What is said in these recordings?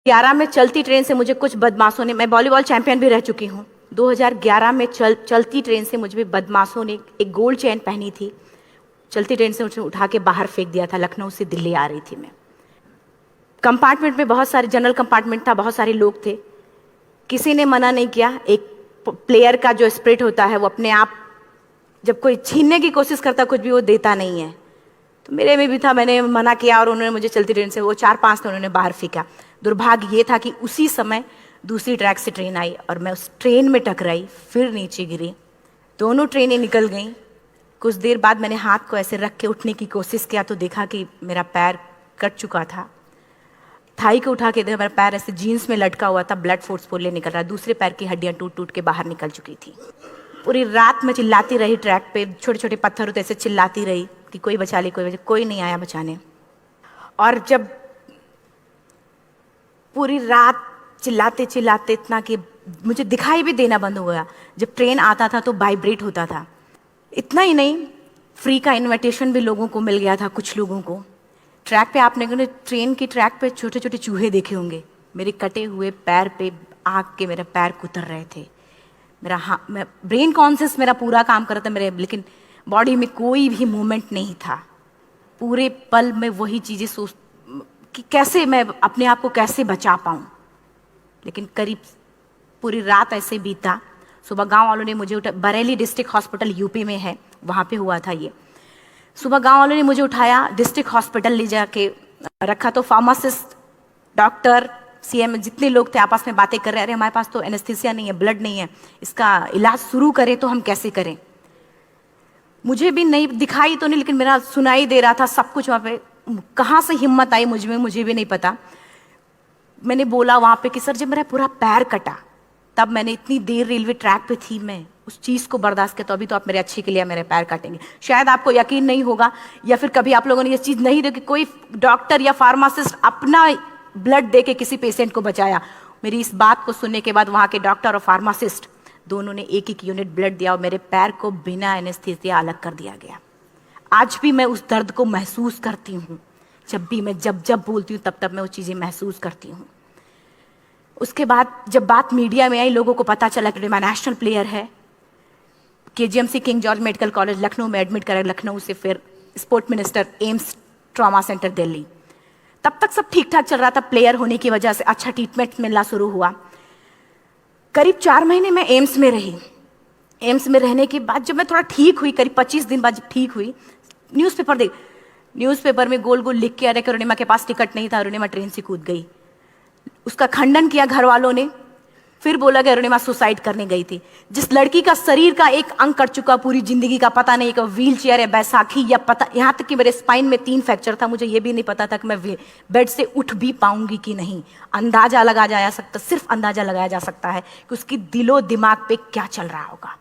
2011 में चलती ट्रेन से मुझे कुछ बदमाशों ने, मैं वॉलीबॉल चैंपियन भी रह चुकी हूँ, 2011 में चलती ट्रेन से मुझे बदमाशों ने एक गोल्ड चेन पहनी थी, चलती ट्रेन से मुझे उठा के बाहर फेंक दिया था। लखनऊ से दिल्ली आ रही थी मैं। कंपार्टमेंट में बहुत सारे, जनरल कंपार्टमेंट था, बहुत सारे लोग थे, किसी ने मना नहीं किया। एक प्लेयर का जो स्पिरिट होता है वो अपने आप, जब कोई छीनने की कोशिश करता कुछ भी, वो देता नहीं है, तो मेरे में भी था। मैंने मना किया और उन्होंने मुझे चलती ट्रेन से, वो 4-5 थे, उन्होंने बाहर फेंका। दुर्भाग्य ये था कि उसी समय दूसरी ट्रैक से ट्रेन आई और मैं उस ट्रेन में टकराई, फिर नीचे गिरी, दोनों ट्रेनें निकल गईं। कुछ देर बाद मैंने हाथ को ऐसे रख के उठने की कोशिश किया तो देखा कि मेरा पैर कट चुका था। थाई को उठा के देखा, मेरा पैर ऐसे जीन्स में लटका हुआ था, ब्लड फोर्सफुली निकल रहा, दूसरे पैर की हड्डियां टूट टूट के बाहर निकल चुकी थी। पूरी रात मैं चिल्लाती रही, ट्रैक पे छोटे छोटे पत्थर होते ऐसे चिल्लाती रही कि कोई बचा ले, कोई नहीं आया बचाने। और जब पूरी रात चिल्लाते चिल्लाते इतना कि मुझे दिखाई भी देना बंद हो गया, जब ट्रेन आता था तो वाइब्रेट होता था। इतना ही नहीं, फ्री का इनविटेशन भी लोगों को मिल गया था, कुछ लोगों को। ट्रैक पे आपने ट्रेन की ट्रैक पे छोटे छोटे चूहे देखे होंगे, मेरे कटे हुए पैर पे आग के मेरे पैर कुतर रहे थे। मैं ब्रेन कॉन्शियस मेरा पूरा काम कर रहा था मेरे, लेकिन बॉडी में कोई भी मूवमेंट नहीं था। पूरे पल में वही चीज़ें सोच कि कैसे मैं अपने आप को कैसे बचा पाऊँ। लेकिन करीब पूरी रात ऐसे बीता। सुबह गांव वालों ने मुझे बरेली डिस्ट्रिक्ट हॉस्पिटल यूपी में है, वहाँ पे हुआ था ये। सुबह गांव वालों ने मुझे उठाया, डिस्ट्रिक्ट हॉस्पिटल ले जाके रखा, तो फार्मासिस्ट, डॉक्टर, सीएम, जितने लोग थे आपस में बातें कर रहे, अरे हमारे पास तो एनेस्थीसिया नहीं है, ब्लड नहीं है, इसका इलाज शुरू करें तो हम कैसे करें। मुझे भी नहीं दिखाई तो नहीं, लेकिन मेरा सुनाई दे रहा था सब कुछ वहाँ पे। कहाँ से हिम्मत आई मुझ में, मुझे भी नहीं पता। मैंने बोला वहाँ पे कि सर जब मेरा पूरा पैर कटा, तब मैंने इतनी देर रेलवे ट्रैक पे थी, मैं उस चीज़ को बर्दाश्त किया, तो अभी तो आप मेरे अच्छे के लिए मेरे पैर काटेंगे। शायद आपको यकीन नहीं होगा, या फिर कभी आप लोगों ने ये चीज़ नहीं देखी, कोई डॉक्टर या फार्मासिस्ट अपना ब्लड दे के किसी पेशेंट को बचाया। मेरी इस बात को सुनने के बाद वहाँ के डॉक्टर और फार्मासिस्ट दोनों ने एक एक यूनिट ब्लड दिया और मेरे पैर को बिना एनेस्थीसिया अलग कर दिया गया। आज भी मैं उस दर्द को महसूस करती हूँ। जब बोलती हूँ तब मैं वो चीज़ें महसूस करती हूँ। उसके बाद जब बात मीडिया में आई, लोगों को पता चला कि मैं नेशनल प्लेयर है, KGMC king George medical college Lucknow में एडमिट करा, लखनऊ से फिर sport minister, AIIMS trauma centre Delhi. तब तक सब ठीक ठाक चल रहा था, प्लेयर होने की वजह से अच्छा ट्रीटमेंट मिलना शुरू हुआ। करीब 4 महीने मैं एम्स में रही। एम्स में रहने के बाद जब मैं थोड़ा ठीक हुई, करीब 25 दिन बाद जब ठीक हुई, न्यूज़पेपर में गोल गोल लिख के आ रहे कि अरुणिमा के पास टिकट नहीं था, अरुणिमा ट्रेन से कूद गई। उसका खंडन किया घर वालों ने, फिर बोला कि अरुणिमा सुसाइड करने गई थी। जिस लड़की का शरीर का एक अंग कट चुका, पूरी जिंदगी का पता नहीं कि व्हील चेयर है, बैसाखी, या पता, यहाँ तक कि मेरे स्पाइन में 3 फ्रैक्चर था, मुझे ये भी नहीं पता था कि मैं बेड से उठ भी पाऊंगी कि नहीं। अंदाजा लगाया जा सकता, सिर्फ अंदाजा लगाया जा सकता है कि उसकी दिलो दिमाग पे क्या चल रहा होगा,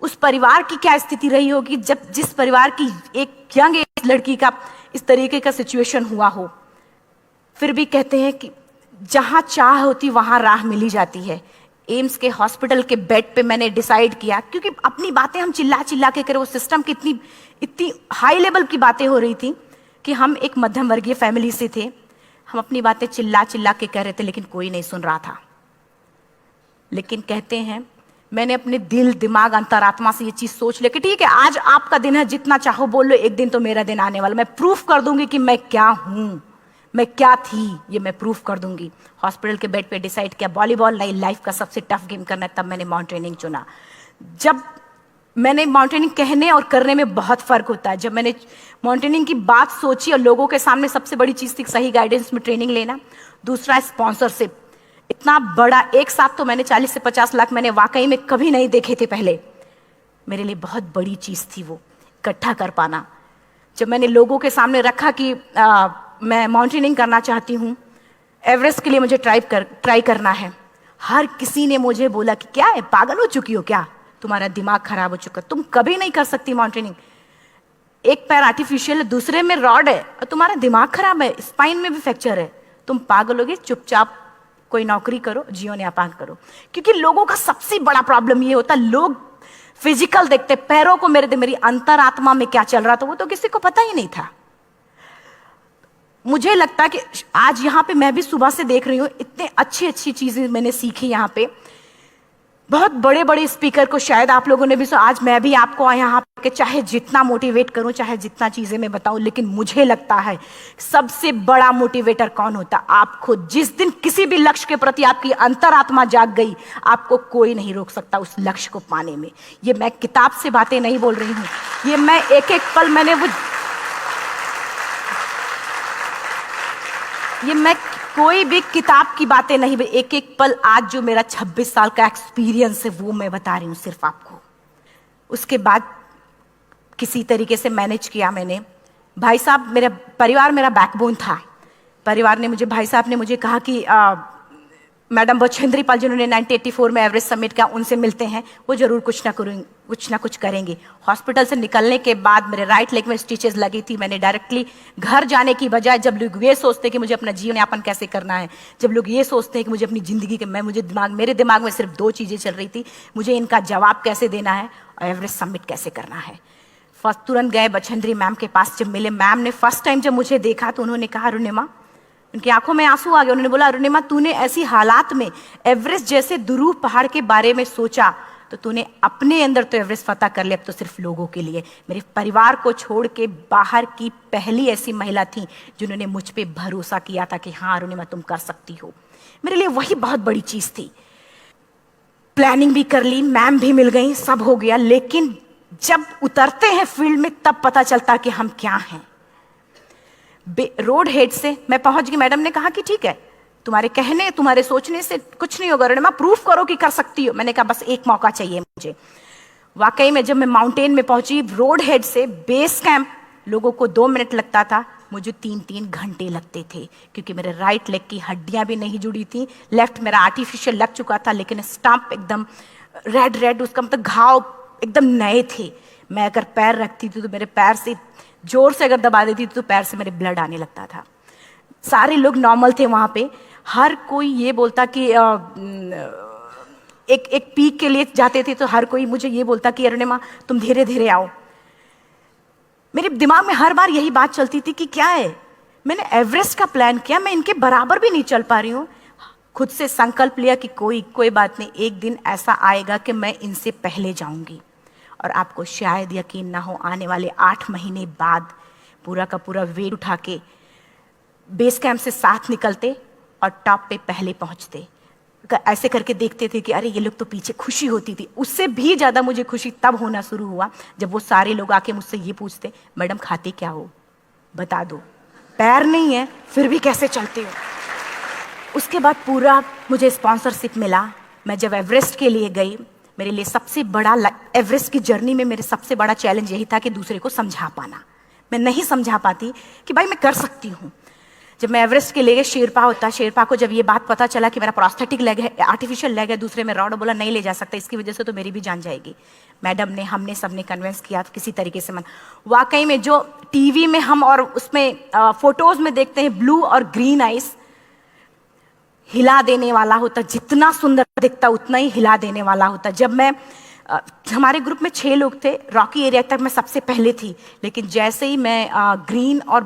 उस परिवार की क्या स्थिति रही होगी, जब जिस परिवार की एक यंग एज लड़की का इस तरीके का सिचुएशन हुआ हो। फिर भी कहते हैं कि जहां चाह होती वहां राह मिली जाती है। एम्स के हॉस्पिटल के बेड पे मैंने डिसाइड किया, क्योंकि अपनी बातें हम चिल्ला चिल्ला के करें, वो सिस्टम की इतनी हाई लेवल की बातें हो रही थी कि हम एक मध्यम वर्गीय फैमिली से थे, हम अपनी बातें चिल्ला चिल्ला के कह रहे थे, लेकिन कोई नहीं सुन रहा था। लेकिन कहते हैं मैंने अपने दिल, दिमाग, अंतरात्मा से ये चीज सोच लिया कि ठीक है, आज आपका दिन है, जितना चाहो बोल लो, एक दिन तो मेरा दिन आने वाला, मैं प्रूफ कर दूंगी कि मैं क्या हूं, मैं क्या थी, ये मैं प्रूफ कर दूंगी। हॉस्पिटल के बेड पे डिसाइड किया वॉलीबॉल नहीं, लाइफ का सबसे टफ गेम करना है, तब मैंने माउंटेनिंग चुना। जब मैंने माउंटेनिंग कहने और करने में बहुत फर्क होता है। जब मैंने माउंटेनिंग की बात सोची और लोगों के सामने, सबसे बड़ी चीज थी सही गाइडेंस में ट्रेनिंग लेना, दूसरा स्पॉन्सरशिप। इतना बड़ा एक साथ तो मैंने 40 से 50 लाख मैंने वाकई में कभी नहीं देखे थे पहले। मेरे लिए बहुत बड़ी चीज थी वो इकट्ठा कर पाना। जब मैंने लोगों के सामने रखा कि मैं माउंटेनिंग करना चाहती हूँ, एवरेस्ट के लिए मुझे ट्राई करना है, हर किसी ने मुझे बोला कि क्या है, पागल हो चुकी हो क्या, तुम्हारा दिमाग खराब हो चुका, तुम कभी नहीं कर सकती माउंटेनिंग। एक पैर आर्टिफिशियल है, दूसरे में रॉड है, और तुम्हारा दिमाग खराब है, स्पाइन में भी फ्रैक्चर है, तुम पागल होगे, चुपचाप कोई नौकरी करो, जियो न्यापान करो। क्योंकि लोगों का सबसे बड़ा प्रॉब्लम ये होता, लोग फिजिकल देखते, पैरों को मेरी अंतरात्मा में क्या चल रहा था वो तो किसी को पता ही नहीं था। मुझे लगता है कि आज यहाँ पे मैं भी सुबह से देख रही हूँ, इतने अच्छी अच्छी चीजें मैंने सीखी यहाँ पे। बहुत बड़े बड़े स्पीकर को शायद आप लोगों ने भी सुना। आज मैं भी आपको यहाँ पे चाहे जितना मोटिवेट करूं, चाहे जितना चीजें मैं बताऊं, लेकिन मुझे लगता है सबसे बड़ा मोटिवेटर कौन होता? आप खुद। जिस दिन किसी भी लक्ष्य के प्रति आपकी अंतरात्मा जाग गई, आपको कोई नहीं रोक सकता उस लक्ष्य को पाने में। ये मैं किताब से बातें नहीं बोल रही हूं, ये मैं एक एक पल मैंने ये मैं कोई भी किताब की बातें नहीं, एक एक पल आज जो मेरा 26 साल का एक्सपीरियंस है वो मैं बता रही हूँ सिर्फ आपको। उसके बाद किसी तरीके से मैनेज किया मैंने। भाई साहब, मेरा परिवार मेरा बैकबोन था। परिवार ने मुझे, भाई साहब ने मुझे कहा कि मैडम बछेंद्री पाल जिन्होंने 1984 में एवरेस्ट समिट किया, उनसे मिलते हैं, वो जरूर कुछ ना कुछ करेंगे। हॉस्पिटल से निकलने के बाद मेरे राइट लेग में स्टिचेस लगी थी। मैंने डायरेक्टली घर जाने की बजाय, जब लोग ये सोचते कि मुझे अपना जीवन यापन कैसे करना है, जब लोग ये सोचते हैं कि मुझे अपनी जिंदगी के, मेरे दिमाग में सिर्फ 2 चीजें चल रही थी, मुझे इनका जवाब कैसे देना है और एवरेस्ट समिट कैसे करना है। फर्स्ट तुरंत गए बछेंद्री मैम के पास। जब मिले, मैम ने फर्स्ट टाइम जब मुझे देखा तो उन्होंने कहा, अरुणिमा, उनकी आंखों में आंसू आ गए। उन्होंने बोला, अरुणिमा, तूने ऐसी हालात में एवरेस्ट जैसे दुरूह पहाड़ के बारे में सोचा तो तूने अपने अंदर तो एवरेस्ट फतह कर लिया, अब तो सिर्फ लोगों के लिए। मेरे परिवार को छोड़ के बाहर की पहली ऐसी महिला थी जिन्होंने मुझ पे भरोसा किया था कि हाँ अरुणिमा, तुम कर सकती हो। मेरे लिए वही बहुत बड़ी चीज थी। प्लानिंग भी कर ली, मैम भी मिल गई, सब हो गया। लेकिन जब उतरते हैं फील्ड में तब पता चलता कि हम क्या हैं। रोड हेड से मैं पहुंच गई। मैडम ने कहा कि ठीक है, तुम्हारे कहने, तुम्हारे सोचने से कुछ नहीं होगा अरुणिमा, प्रूफ करो कि कर सकती हो। मैंने कहा बस एक मौका चाहिए मुझे। वाकई में जब मैं माउंटेन में पहुंची, रोड हेड से बेस कैंप लोगों को 2 मिनट लगता था, मुझे 3-3 घंटे लगते थे, क्योंकि मेरे राइट लेग की हड्डियां भी नहीं जुड़ी थी। लेफ्ट मेरा आर्टिफिशियल लग चुका था, लेकिन स्टंप एकदम रेड, उसका मतलब घाव एकदम नए थे। मैं अगर पैर रखती थी तो मेरे पैर से जोर से अगर दबा देती थी तो पैर से मेरे ब्लड आने लगता था। सारे लोग नॉर्मल थे वहां पे। हर कोई ये बोलता कि एक पीक के लिए जाते थे तो हर कोई मुझे ये बोलता कि अरुणिमा, तुम धीरे धीरे आओ। मेरे दिमाग में हर बार यही बात चलती थी कि क्या है, मैंने एवरेस्ट का प्लान किया, मैं इनके बराबर भी नहीं चल पा रही हूँ। खुद से संकल्प लिया कि कोई बात नहीं, एक दिन ऐसा आएगा कि मैं इनसे पहले जाऊंगी। और आपको शायद यकीन ना हो, आने वाले 8 महीने बाद पूरा का पूरा वेट उठा के बेस कैंप से साथ निकलते और टॉप पे पहले पहुंचते। ऐसे करके देखते थे कि अरे ये लोग तो पीछे। खुशी होती थी। उससे भी ज़्यादा मुझे खुशी तब होना शुरू हुआ जब वो सारे लोग आके मुझसे ये पूछते, मैडम खाते क्या हो, बता दो। पैर नहीं है फिर भी कैसे चलते हो। उसके बाद पूरा मुझे स्पॉन्सरशिप मिला। मैं जब एवरेस्ट के लिए गई, मेरे लिए सबसे बड़ा, एवरेस्ट की जर्नी में मेरे सबसे बड़ा चैलेंज यही था कि दूसरे को समझा पाना। मैं नहीं समझा पाती कि भाई मैं कर सकती हूँ। जब मैं एवरेस्ट के लिए, शेरपा को जब ये बात पता चला कि मेरा प्रोस्थेटिक लेग है, आर्टिफिशियल लेग है, दूसरे में रॉड, बोला नहीं ले जा सकता, इसकी वजह से तो मेरी भी जान जाएगी। मैडम ने, हमने सबने कन्विंस किया किसी तरीके से। मन वाकई में जो टीवी में हम और उसमें फोटोज में देखते हैं, ब्लू और ग्रीन आइस, हिला देने वाला होता। जितना सुंदर दिखता उतना ही हिला देने वाला होता। जब मैं हमारे ग्रुप में 6 लोग थे, रॉकी एरिया तक मैं सबसे पहले थी, लेकिन जैसे ही मैं ग्रीन और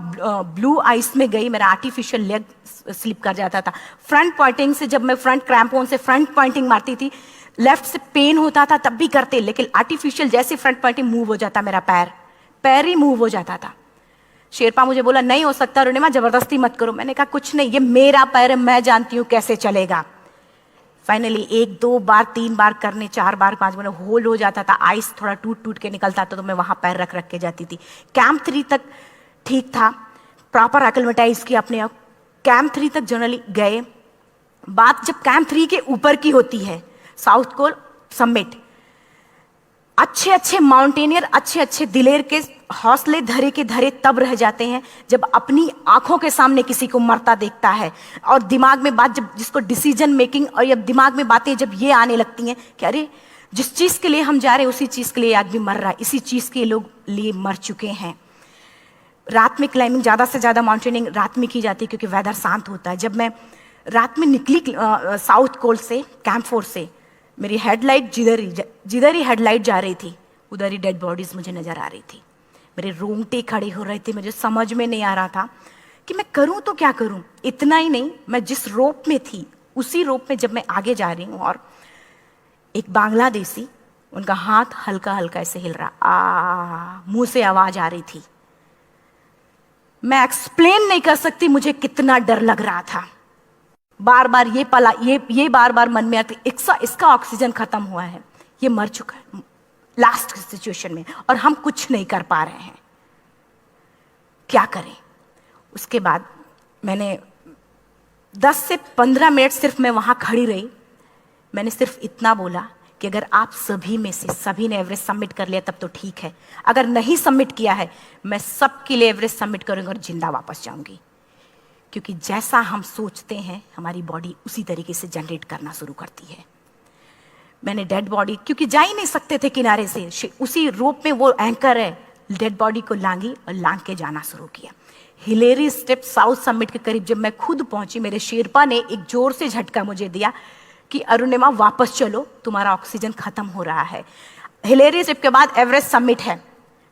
ब्लू आइस में गई, मेरा आर्टिफिशियल लेग स्लिप कर जाता था। फ्रंट पॉइंटिंग से, जब मैं फ्रंट क्रैम्पोन से फ्रंट पॉइंटिंग मारती थी, लेफ्ट से पेन होता था तब भी करते, लेकिन आर्टिफिशियल जैसे फ्रंट पॉइंटिंग मूव हो जाता, मेरा पैर ही मूव हो जाता था। शेरपा मुझे बोला नहीं हो सकता अरुणिमा, जबरदस्ती मत करो। मैंने कहा कुछ नहीं, ये मेरा पैर है, मैं जानती हूँ कैसे चलेगा। फाइनली 1, 2 बार, 3 बार करने, 4 बार, 5 बार होल हो जाता था। आइस थोड़ा टूट के निकलता था तो मैं वहां पैर रख के जाती थी। कैंप 3 तक ठीक था, प्रॉपर एक्लेमेटाइज किया अपने आप। कैंप 3 तक जनरली गए। बात जब कैंप 3 के ऊपर की होती है, साउथ कोल समिट, अच्छे माउंटेनियर, अच्छे दिलेर के हौसले धरे के धरे तब रह जाते हैं जब अपनी आंखों के सामने किसी को मरता देखता है। और दिमाग में बात, जब जिसको डिसीजन मेकिंग, और जब दिमाग में बातें जब ये आने लगती हैं कि अरे जिस चीज के लिए हम जा रहे हैं उसी चीज के लिए आदमी मर रहा है, इसी चीज के लोग लिए मर चुके हैं। रात में क्लाइंबिंग, ज्यादा से ज्यादा माउंटेनिंग रात में की जाती है क्योंकि वेदर शांत होता है। जब मैं रात में निकली साउथ कोल से, कैंप 4 से, मेरी हेडलाइट जिधर ही हेडलाइट जा रही थी उधर ही डेड बॉडीज मुझे नजर आ रही थी। मेरे रोंगटे खड़े हो रहे थे। मुझे समझ में नहीं आ रहा था कि मैं करूं तो क्या करूं। इतना ही नहीं, मैं जिस रोप में थी उसी रोप में जब मैं आगे जा रही हूं और एक बांग्लादेशी, उनका हाथ हल्का हल्का ऐसे हिल रहा, मुंह से आवाज आ रही थी। मैं एक्सप्लेन नहीं कर सकती मुझे कितना डर लग रहा था। बार बार ये बार बार मन में आती, इसका ऑक्सीजन खत्म हुआ है, ये मर चुका है लास्ट सिचुएशन में, और हम कुछ नहीं कर पा रहे हैं, क्या करें। उसके बाद मैंने 10 से 15 मिनट सिर्फ मैं वहां खड़ी रही। मैंने सिर्फ इतना बोला कि अगर आप सभी में से सभी ने एवरेस्ट सबमिट कर लिया तब तो ठीक है, अगर नहीं सबमिट किया है मैं सबके लिए एवरेस्ट सबमिट करूंगी और जिंदा वापस जाऊंगी। क्योंकि जैसा हम सोचते हैं हमारी बॉडी उसी तरीके से जनरेट करना शुरू करती है। मैंने डेड बॉडी, क्योंकि जा ही नहीं सकते थे किनारे से, उसी रोप में वो एंकर है, डेड बॉडी को लांगी और लांग के जाना शुरू किया। हिलेरी स्टेप साउथ समिट के करीब जब मैं खुद पहुंची, मेरे शेरपा ने एक जोर से झटका मुझे दिया कि अरुणिमा वापस चलो, तुम्हारा ऑक्सीजन खत्म हो रहा है। हिलेरी स्टेप के बाद एवरेस्ट समिट है,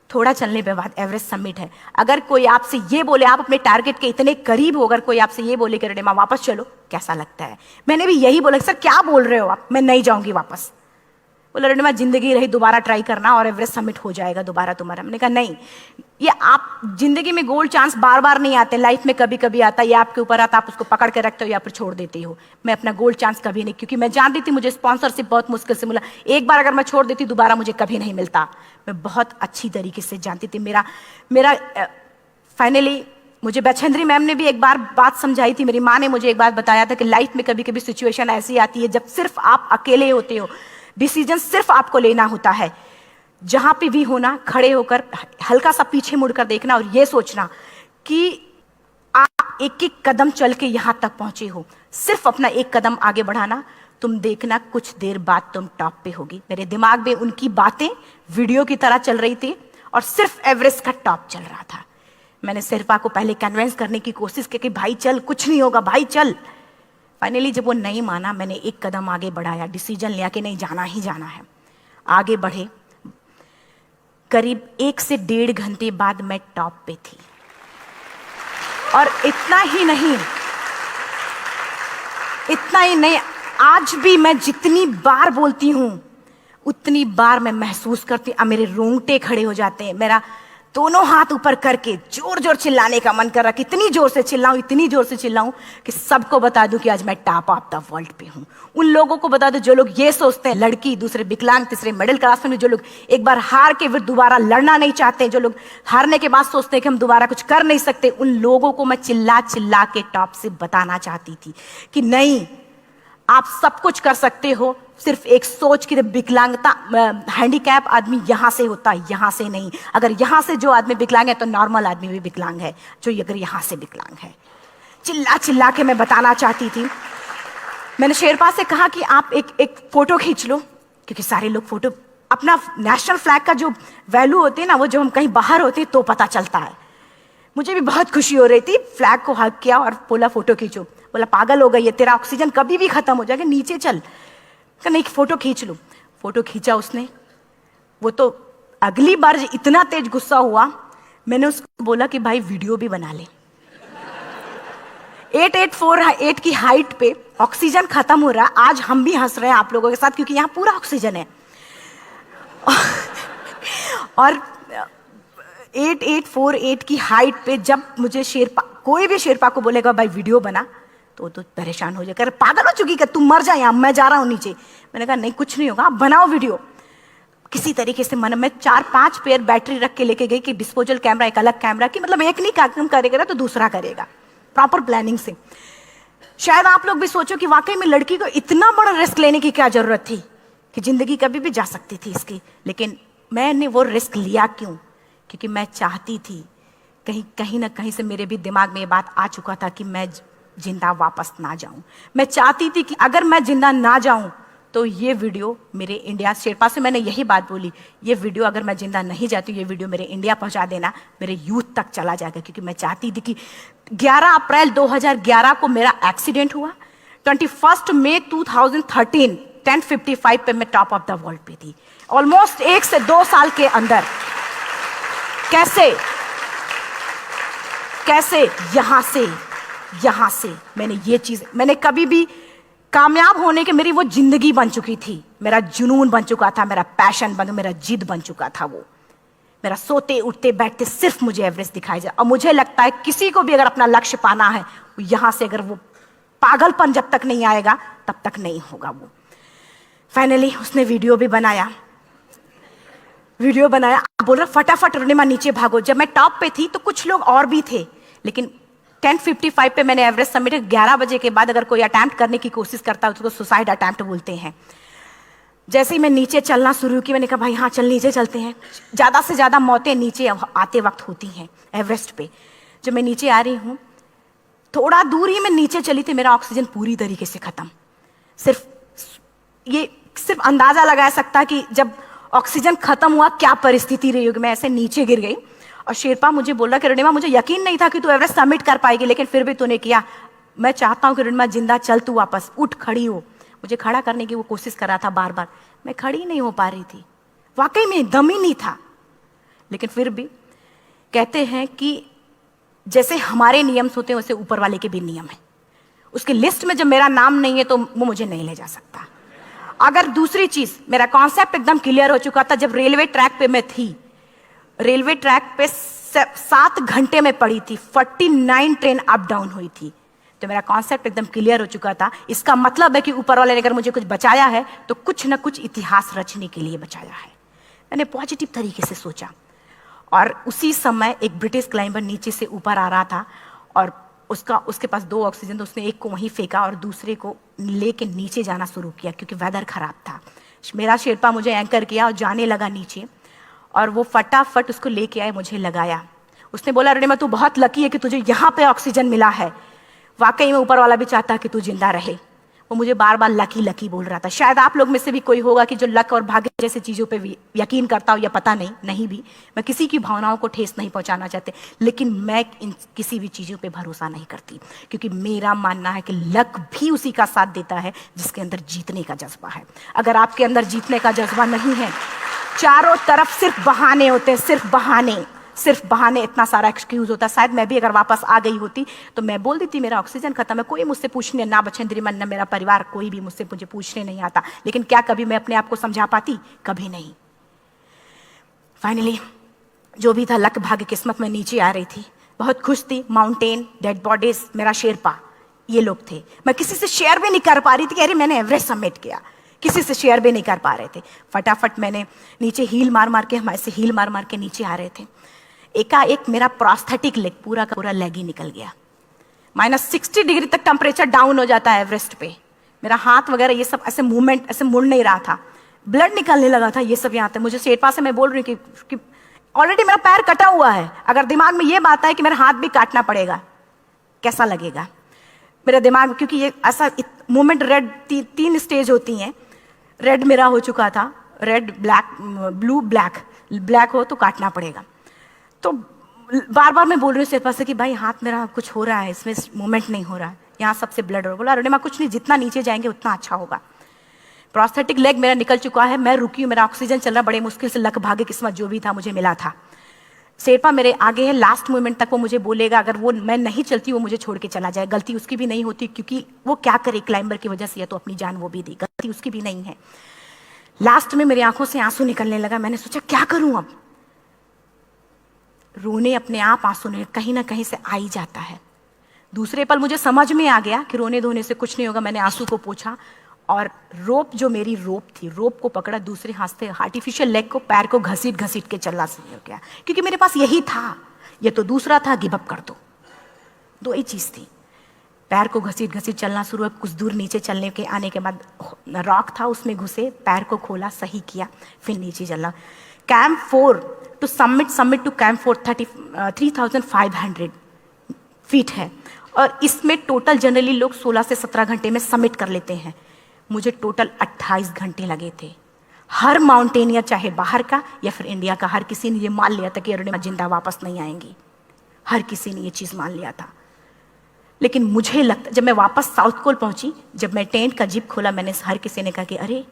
थोड़ा चलने के बाद एवरेस्ट समिट है। अगर कोई आपसे ये बोले, आप अपने टारगेट के इतने करीब हो, अगर कोई आपसे ये बोले कि अरुणिमा वापस चलो, कैसा लगता है। मैंने भी यही बोला, सर क्या बोल रहे हो आप, मैं नहीं जाऊंगी वापस। बोला अरुणिमा जिंदगी रही, दोबारा ट्राई करना और एवरेस्ट समिट हो जाएगा दोबारा तुम्हारा। मैंने कहा नहीं, ये आप जिंदगी में गोल्ड चांस बार बार नहीं आते, लाइफ में कभी कभी आता है, ये आपके ऊपर आता, आप उसको पकड़ के रखते हो या फिर छोड़ देते हो। मैं अपना गोल्ड चांस कभी नहीं, क्योंकि मैं जानती थी मुझे स्पॉन्सरशिप बहुत मुश्किल से मिला, एक बार अगर मैं छोड़ देती दोबारा मुझे कभी नहीं मिलता। मैं बहुत अच्छी तरीके से जानती थी। मेरा फाइनली मुझे बछेंद्री मैम ने भी एक बार बात समझाई थी, मेरी माँ ने मुझे एक बार बताया था कि लाइफ में कभी कभी सिचुएशन ऐसी आती है जब सिर्फ आप अकेले होते हो, डिसीजन सिर्फ आपको लेना होता है। जहां पे भी होना, खड़े होकर हल्का सा पीछे मुड़कर देखना और ये सोचना कि आप एक एक कदम चल के यहां तक पहुंचे हो, सिर्फ अपना एक कदम आगे बढ़ाना, तुम देखना कुछ देर बाद तुम टॉप पे होगी। मेरे दिमाग में उनकी बातें वीडियो की तरह चल रही थी और सिर्फ एवरेस्ट का टॉप चल रहा था। मैंने शेरपा को पहले कन्विंस करने की कोशिश की कि भाई चल, कुछ नहीं होगा भाई चल। फाइनली जब वो नहीं माना, मैंने एक कदम आगे बढ़ाया, डिसीजन लिया कि नहीं, जाना ही जाना है। आगे बढ़े, करीब 1 से 1.5 घंटे बाद मैं टॉप पे थी। और इतना ही नहीं, आज भी मैं जितनी बार बोलती हूं उतनी बार मैं महसूस करती हूं, मेरे रोंगटे खड़े हो जाते हैं, मेरा दोनों हाथ ऊपर करके जोर जोर चिल्लाने का मन कर रहा, कितनी जोर से चिल्लाऊं कि सबको बता दूं कि आज मैं टॉप ऑफ द वर्ल्ड पे हूं। उन लोगों को बता दूं जो लोग ये सोचते हैं, लड़की, दूसरे विकलांग, तीसरे मिडिल क्लास में, जो लोग एक बार हार के फिर दोबारा लड़ना नहीं चाहते, जो लोग हारने के बाद सोचते हैं कि हम दोबारा कुछ कर नहीं सकते, उन लोगों को मैं चिल्ला चिल्ला के टॉप से बताना चाहती थी कि नहीं, आप सब कुछ कर सकते हो। सिर्फ एक सोच की विकलांगता, हैंडीकैप आदमी यहां से होता है, यहां से नहीं। अगर यहां से जो आदमी विकलांग है तो नॉर्मल आदमी भी विकलांग है, जो अगर यहां से विकलांग है। चिल्ला चिल्ला के मैं बताना चाहती थी। मैंने शेरपा से कहा कि आप एक फोटो खींच लो, क्योंकि सारे लोग फोटो, अपना नेशनल फ्लैग का जो वैल्यू होती है ना, वो जो हम कहीं बाहर होते हैं तो पता चलता है। मुझे भी बहुत खुशी हो रही थी, फ्लैग को हग किया और बोला फोटो खींचो। बोला पागल हो गई है, तेरा ऑक्सीजन कभी भी खत्म हो जाएगा, नीचे चल। नहीं, फोटो खींच लूं। फोटो खींचा उसने। वो तो अगली बार इतना तेज गुस्सा हुआ, मैंने उसको बोला कि भाई वीडियो भी बना ले। 8848 की हाइट पे ऑक्सीजन खत्म हो रहा है, आज हम भी हंस रहे हैं आप लोगों के साथ क्योंकि यहाँ पूरा ऑक्सीजन है। और 8848 की हाइट पे जब मुझे शेरपा, कोई भी शेरपा को बोलेगा भाई वीडियो बना, तो परेशान हो जाएगा, पागल हो चुकी क्या, तुम मर जा, यहाँ मैं जा रहा हूँ नीचे। मैंने कहा नहीं, कुछ नहीं होगा, आप बनाओ वीडियो। किसी तरीके से मन में 4-5 पेयर बैटरी रख के लेके गई कि डिस्पोजल कैमरा, एक अलग कैमरा, कि मतलब एक नहीं काम करेगा तो दूसरा करेगा, प्रॉपर प्लानिंग से। शायद आप लोग भी सोचो कि वाकई में लड़की को इतना बड़ा रिस्क लेने की क्या जरूरत थी, कि जिंदगी कभी भी जा सकती थी इसकी। लेकिन मैंने वो रिस्क लिया क्यों? क्योंकि मैं चाहती थी, कहीं ना कहीं से मेरे भी दिमाग में ये बात आ चुका था कि मैं जिंदा वापस ना जाऊं। मैं चाहती थी कि अगर मैं जिंदा ना जाऊं तो ये वीडियो मेरे इंडिया, शेरपा से मैंने यही बात बोली, ये वीडियो अगर मैं जिंदा नहीं जाती, ये वीडियो मेरे इंडिया पहुंचा देना, मेरे यूथ तक चला जाएगा। क्योंकि मैं चाहती थी कि 11 अप्रैल 2011 को मेरा एक्सीडेंट हुआ, 21 मई 2013 10:55 पे मैं टॉप ऑफ द वर्ल्ड पे थी। ऑलमोस्ट 1 से 2 साल के अंदर कैसे कैसे? यहाँ से मैंने ये चीज, मैंने कभी भी कामयाब होने के, मेरी वो जिंदगी बन चुकी थी, मेरा जुनून बन चुका था, मेरा पैशन बन, मेरा जिद बन चुका था। वो मेरा सोते उठते बैठते सिर्फ मुझे एवरेस्ट दिखाई जाए। और मुझे लगता है किसी को भी अगर अपना लक्ष्य पाना है, यहां से अगर वो पागलपन जब तक नहीं आएगा तब तक नहीं होगा। वो फाइनली उसने वीडियो बनाया, बोल रहा फटाफट अरुणिमा नीचे भागो। जब मैं टॉप पे थी तो कुछ लोग और भी थे, लेकिन 10:55 पे मैंने एवरेस्ट समिट, 11 बजे के बाद अगर कोई अटैम्प्ट करने की कोशिश करता है तो उसको सुसाइड अटैम्प्ट बोलते हैं। जैसे ही मैं नीचे चलना शुरू की, मैंने कहा भाई हाँ चल नीचे चलते हैं। ज़्यादा से ज़्यादा मौतें नीचे आते वक्त होती हैं एवरेस्ट पे। जब मैं नीचे आ रही हूँ, थोड़ा दूर ही मैं नीचे चली थी, मेरा ऑक्सीजन पूरी तरीके से खत्म। सिर्फ अंदाजा लगाया सकता कि जब ऑक्सीजन खत्म हुआ क्या परिस्थिति रही होगी। मैं ऐसे नीचे गिर गई और शेरपा मुझे बोल रहा कि अरुणिमा मुझे यकीन नहीं था कि तू एवरेस्ट सबमिट कर पाएगी, लेकिन फिर भी तूने किया। मैं चाहता हूँ कि अरुणिमा जिंदा चल, तू वापस उठ, खड़ी हो। मुझे खड़ा करने की वो कोशिश कर रहा था बार बार, मैं खड़ी नहीं हो पा रही थी, वाकई में दम ही नहीं था। लेकिन फिर भी कहते हैं कि जैसे हमारे नियम होते हैं वैसे ऊपर वाले के भी नियम है। उसकी लिस्ट में जब मेरा नाम नहीं है तो वो मुझे नहीं ले जा सकता। अगर दूसरी चीज, मेरा कॉन्सेप्ट एकदम क्लियर हो चुका था। जब रेलवे ट्रैक पे मैं थी, रेलवे ट्रैक पे 7 घंटे में पड़ी थी, 49 ट्रेन अप डाउन हुई थी, तो मेरा कॉन्सेप्ट एकदम क्लियर हो चुका था। इसका मतलब है कि ऊपर वाले ने अगर मुझे कुछ बचाया है तो कुछ ना कुछ इतिहास रचने के लिए बचाया है। मैंने पॉजिटिव तरीके से सोचा। और उसी समय एक ब्रिटिश क्लाइंबर नीचे से ऊपर आ रहा था और उसके पास 2 ऑक्सीजन, तो उसने एक को वहीं फेंका और दूसरे को लेके नीचे जाना शुरू किया क्योंकि वेदर खराब था। मेरा शेरपा मुझे एंकर किया और जाने लगा नीचे, और वो फटाफट उसको लेके आए, मुझे लगाया। उसने बोला अरुणिमा तू बहुत लकी है कि तुझे यहाँ पे ऑक्सीजन मिला है। वाकई में ऊपर वाला भी चाहता है कि तू जिंदा रहे। वो मुझे बार बार लकी लकी बोल रहा था। शायद आप लोग में से भी कोई होगा कि जो लक और भाग्य जैसी चीज़ों पे भी यकीन करता हो, या पता नहीं भी। मैं किसी की भावनाओं को ठेस नहीं पहुंचाना चाहते, लेकिन मैं किसी भी चीज़ों पे भरोसा नहीं करती, क्योंकि मेरा मानना है कि लक भी उसी का साथ देता है जिसके अंदर जीतने का जज्बा है। अगर आपके अंदर जीतने का जज्बा नहीं है, चारों तरफ सिर्फ बहाने होते हैं, सिर्फ बहाने, इतना सारा एक्सक्यूज होता है। शायद मैं भी अगर वापस आ गई होती तो मैं बोल देती मेरा ऑक्सीजन खत्म है, कोई मुझसे पूछने ना, बचेंद्री मन ना मेरा परिवार, कोई भी मुझसे मुझे पूछने नहीं आता। लेकिन क्या कभी मैं अपने आप को समझा पाती? कभी नहीं। फाइनली जो भी था, लक भाग्य किस्मत में नीचे आ रही थी, बहुत खुश थी। माउंटेन, डेड बॉडीज, मेरा शेरपा, ये लोग थे। मैं किसी से शेयर भी नहीं कर पा रही थी कि अरे मैंने एवरेस्ट सबमिट किया, किसी से शेयर भी नहीं कर पा रहे थे। फटाफट मैंने नीचे हील मार मार के, हमारे से हील मार मार के नीचे आ रहे थे। एकाएक मेरा प्रोस्थेटिक लेग, पूरा का पूरा लेग ही निकल गया। -60 डिग्री तक टेम्परेचर डाउन हो जाता है एवरेस्ट पे। मेरा हाथ वगैरह ये सब ऐसे मूवमेंट, ऐसे मुड़ नहीं रहा था, ब्लड निकलने लगा था, ये सब यहाँ पे। मुझे शेरपा से मैं बोल रही हूँ कि ऑलरेडी मेरा पैर कटा हुआ है, अगर दिमाग में ये बात है कि मेरा हाथ भी काटना पड़ेगा, कैसा लगेगा मेरा दिमाग? क्योंकि ये ऐसा मूवमेंट, रेड 3 स्टेज होती हैं। रेड मेरा हो चुका था, रेड, ब्लैक, ब्लू, ब्लैक हो तो काटना पड़ेगा। तो बार बार मैं बोल रही हूँ शेरपा से कि भाई हाथ मेरा कुछ हो रहा है, इसमें मूवमेंट नहीं हो रहा है, यहाँ सबसे ब्लड हो रहा। बोला अरुणिमा कुछ नहीं, जितना नीचे जाएंगे उतना अच्छा होगा। प्रोस्थेटिक लेग मेरा निकल चुका है, मैं रुकी हूँ, मेरा ऑक्सीजन चल रहा, बड़े मुश्किल से लक भाग्य किस्मत जो भी था मुझे मिला था। शेरपा मेरे आगे है, लास्ट मोमेंट तक वो मुझे बोलेगा, अगर वो मैं नहीं चलती वो मुझे छोड़ के चला जाए। गलती उसकी भी नहीं होती, क्योंकि वो क्या करे क्लाइंबर की वजह से, या तो अपनी जान वो भी दी, गलती उसकी भी नहीं है। लास्ट में मेरी आंखों से आंसू निकलने लगा। मैंने सोचा क्या करूं अब, रोने अपने आप आंसू ने कहीं ना कहीं से आ ही जाता है। दूसरे पल मुझे समझ में आ गया कि रोने धोने से कुछ नहीं होगा। मैंने आंसू को पोंछा और रोप, जो मेरी रोप थी, रोप को पकड़ा, दूसरे हाथ से आर्टिफिशियल लेग को, पैर को घसीट घसीट के चलना शुरू हो गया, क्योंकि मेरे पास यही था। ये तो दूसरा था, गिव अप कर दो ही चीज थी। पैर को घसीट घसीट चलना शुरू हुआ। कुछ दूर नीचे चलने के आने के बाद रॉक था, उसमें घुसे, पैर को खोला, सही किया, फिर नीचे चला। Camp 4 to summit to camp 4 3500 feet है, और इसमें टोटल जनरली लोग 16 से 17 घंटे में सबमिट कर लेते हैं। मुझे टोटल 28 घंटे लगे थे। हर माउंटेनियर, चाहे बाहर का या फिर इंडिया का, हर किसी ने ये मान लिया था कि अरुणिमा जिंदा वापस नहीं आएंगी। हर किसी ने ये चीज़ मान लिया था। लेकिन मुझे लगता, जब मैं वापस साउथ पोल पहुंची, जब मैं टेंट का जिप खोला, मैंने हर किसी ने कहा कि अरे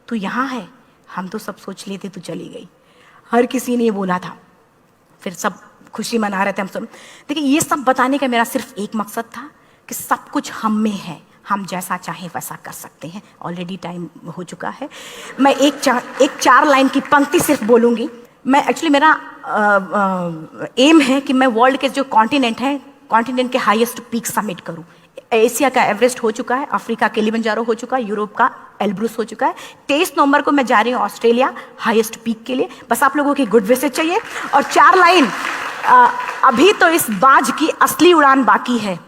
तू यहाँ है, हम तो सब सोच लिए थे तू चली गई। हर किसी ने ये बोला था। फिर सब खुशी मना रहे थे हम सब। देखिए ये सब बताने का मेरा सिर्फ एक मकसद था कि सब कुछ हम में है, हम जैसा चाहें वैसा कर सकते हैं। ऑलरेडी टाइम हो चुका है। मैं एक 4 लाइन की पंक्ति सिर्फ बोलूँगी। मैं एक्चुअली मेरा एम है कि मैं वर्ल्ड के जो कॉन्टिनेंट हैं, कॉन्टिनेंट के हाईएस्ट पीक समिट करूं। एशिया का एवरेस्ट हो चुका है, अफ्रीका किलिमंजारो हो चुका है, यूरोप का एल्ब्रुस हो चुका है। 23 नवंबर को मैं जा रही हूँ ऑस्ट्रेलिया हाईएस्ट पीक के लिए। बस आप लोगों की गुड विशेस चाहिए। और 4 लाइन, अभी तो इस बाज की असली उड़ान बाकी है,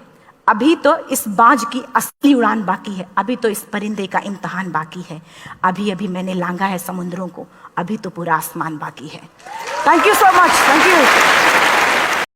अभी तो इस बाज की असली उड़ान बाकी है, अभी तो इस परिंदे का इम्तहान बाकी है, अभी अभी मैंने लांघा है समुद्रों को, अभी तो पूरा आसमान बाकी है। Thank you so much, thank you.